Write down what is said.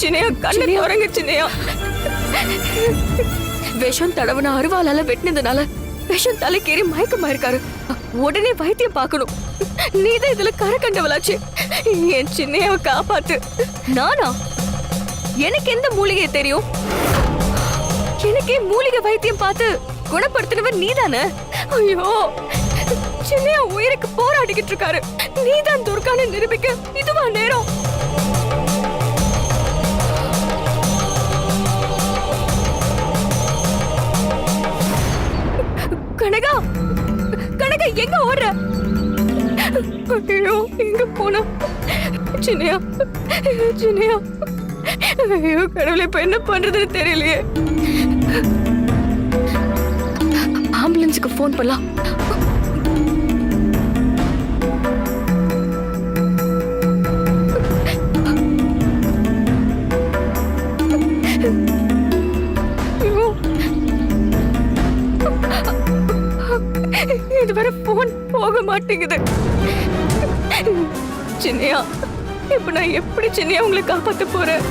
சின்னையா கண்ணை உறங்க சின்னையா. விஷம் தடவன அருவாளால வெட்டினதுனால விஷம் தலைக்கேறி மயக்கமா இருக்காரு. உடனே வைத்தியம் பார்க்கணும். நீதான் இதுல கரை கண்டவளாச்சு. என் சின்னையாவை காப்பாத்து. நானா? எனக்கு எந்த மூலிகை தெரியும்? எனக்கே மூலிகை வைத்தியம் பார்த்து குணப்படுத்தினவன் நீதானே? ஐயோ, சின்னையா உயிருக்கு போராடிக்கிட்டு இருக்காரு. நீதான் துர்கான்னு நிரூபிக்க இதுவா நேரம்? கனகா, கனகா எங்க ஓடுற? ஐயோ, எங்க போன? சின்னையா, சின்னையா, ஐயோ கடவுளே, இப்ப என்ன பண்றதுன்னு தெரியலையே. ஆம்புலன்ஸுக்கு போன் பண்ணலாம். இதுவரை போன் போக மாட்டேங்குது. சின்னையா, இப்ப நான் எப்படி சின்னையா உங்களை காப்பாத்த போறேன்?